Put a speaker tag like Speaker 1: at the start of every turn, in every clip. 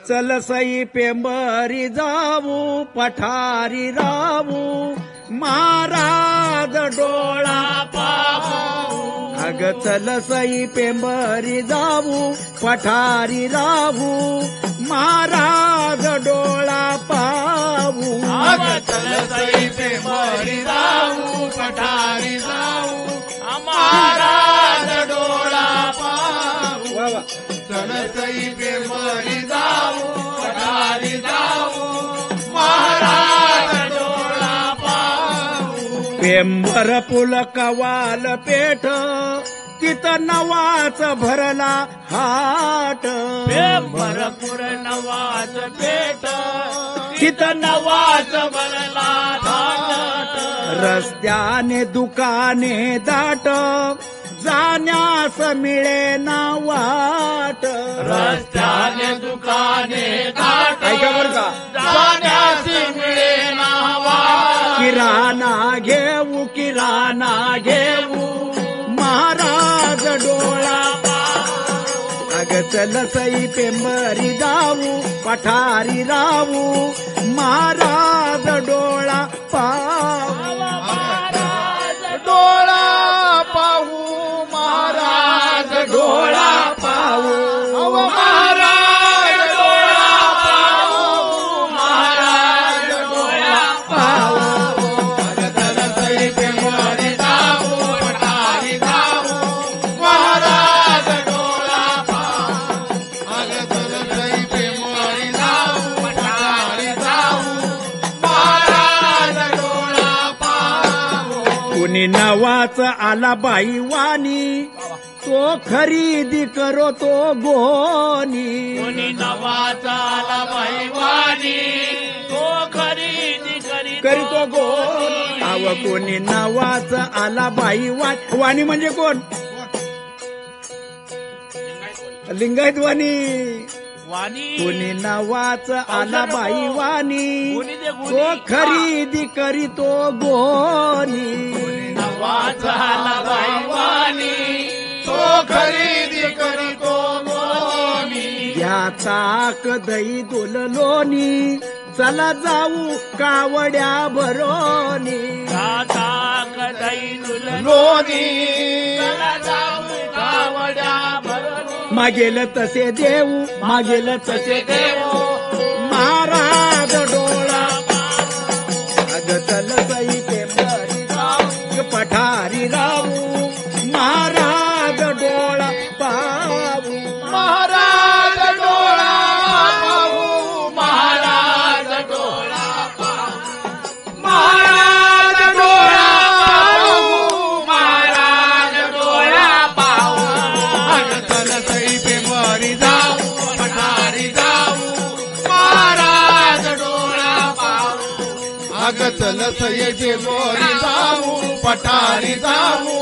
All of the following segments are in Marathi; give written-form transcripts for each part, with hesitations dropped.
Speaker 1: चल सई पेंबरी जाऊ पठारी राहू महाराज डोळा पाहू अग चल सई पेंबरी जाऊ पठारी राहू महाराज डोळा पाहू
Speaker 2: अग चल सई पेंबरी जाऊ पठारी जाऊ महाराज डोळा पाहू चल सई पेंबरी जाऊ पठारी जाऊ महाराज डोळा पाहू
Speaker 1: पेंबर पुल कवाल पेठ तिथं नवाच भरला हाट
Speaker 2: भरपूर नवाच पेठ तिथं नवाच भरला थाट
Speaker 1: रस्त्याने दुकाने दाट जाण्यास मिळेना वाट
Speaker 2: रस्त्याने दुकाने दाट
Speaker 1: ऐका बरं का
Speaker 2: जाण्यास मिळेना वाट
Speaker 1: किराणा घेऊ महाराज डोळा अग चल सई पेंबरी जाऊ पठारी राहू महाराज डोळा पाहू
Speaker 2: डोळा पाहू महाराज डोळा पाहू महाराज डोळा पाहू महाराज डोळा पाहू चल सई पेंबरी जाऊ पठारी जाऊ महाराज डोळा पाहू अग चल सई पेंबरी जाऊ पठारी जाऊ महाराज डोळा पाहू
Speaker 1: कुणी नवाच आला बाई वाणी तो खरीदी करो तो गोनी
Speaker 2: कोणी नवाचा आला वाणी तो खरेदी
Speaker 1: करी तो गोनी अव कोणी नवाच आला बाई वाणी म्हणजे कोण लिंगायत वाणी
Speaker 2: वाणी
Speaker 1: कोणी नवाच आला बाई वाणी
Speaker 2: कोणी ते
Speaker 1: तो
Speaker 2: कोणी
Speaker 1: खरीदी करी तो गोनी
Speaker 2: नवाचा आला वाणी तो खरेदी करीतो गोनी
Speaker 1: या चाक दही दुललोनी चला जाऊ कावड्या भरोनी
Speaker 2: लोणी चला जाऊ कावड्या भरून
Speaker 1: मागेल तसे देऊ
Speaker 2: देवो
Speaker 1: महाराज डोळा अग चल सई पेंबरी जाऊ पठारी राहू महाराज डोळा पाहू
Speaker 2: महाराज डोळा पाहू महाराज डोळा पाहू महाराज डोळा पाहू महाराज डोळा पाहू अग चल सई पेंबरी जाऊ पठारी जाऊ महाराज डोळा पाहू अग चल सई पेंबरी जाऊ पठारी जाऊ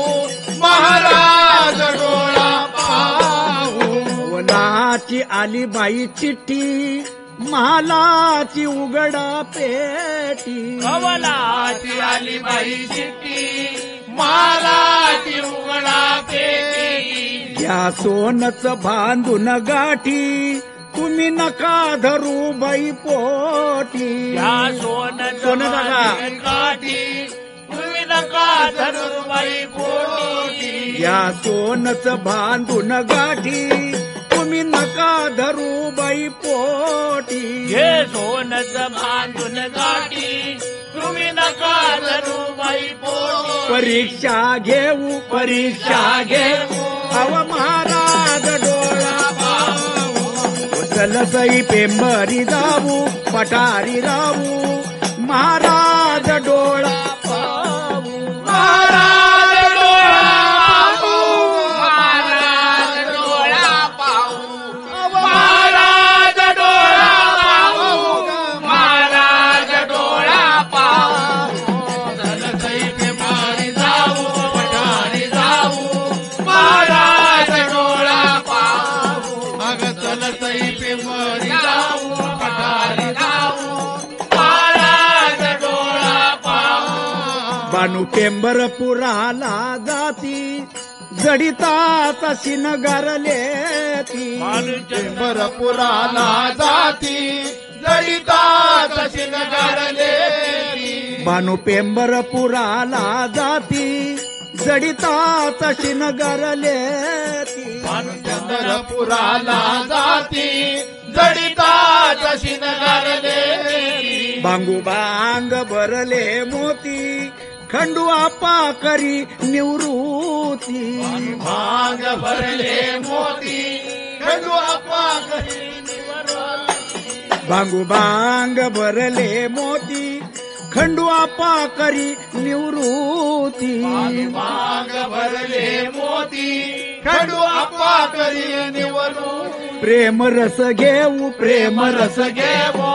Speaker 2: महाराज डोळा पाहू
Speaker 1: वनाची आली बाई चिठ्ठी महालाची उघडा पेटी
Speaker 2: कवलाची आली बाई चिठ्ठी मालाची उघडा पेटी
Speaker 1: घ्या सोनच बांधून गाठी तुम्ही नका धरू बाई पोटी
Speaker 2: या सोनच
Speaker 1: सोनं
Speaker 2: काठी तुम्ही नका धनुर्बाई पोटी
Speaker 1: या सोनच बांधून गाठी तुम्ही नका धरू बाई पोटी
Speaker 2: हे सोनच बांधून गाठी तुम्ही नका धनुर्बाई पोटी
Speaker 1: परीक्षा घेऊ अव महाराज डोळा पाहू चल सई पेंबरी जाऊ पठारी राहू महाराज डोळा पाहू
Speaker 2: महाराज डोळा पाहू महाराज डोळा पाहू महाराज डोळा पाहू महाराज डोळा पाहू चल सई पेंबरी जाऊ पठारी जाऊ महाराज डोळा पाहू अग चल सई पेंबरी जाऊ पठारी जाऊ महाराज डोळा पाहू
Speaker 1: बानू पेंबरपुराला जाती जडिताचा शिनगारले ती
Speaker 2: पेंबरपुराला जाती जडितात शिनगारले
Speaker 1: बानू पेंबरपुराला जाती जडिताचा शिनगारले ती
Speaker 2: पेंबरपुराला जाती जडितात शिनगारले
Speaker 1: बांगू बांग भरले मोती खंडू आपा करी निवृत्ती
Speaker 2: भांग भरले मोती खंडू आपा करी
Speaker 1: बांगू बांग भरले मोती खंडू आपा करी निवृत्ती
Speaker 2: भांग भरले मोती खंडू आपा करी निवडू
Speaker 1: प्रेम रस घेऊ प्रेम रस
Speaker 2: घेवो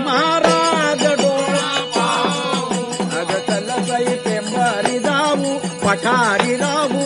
Speaker 1: महाराज डोळा अग चल बाई पेंबारी जाऊ पठारी राहू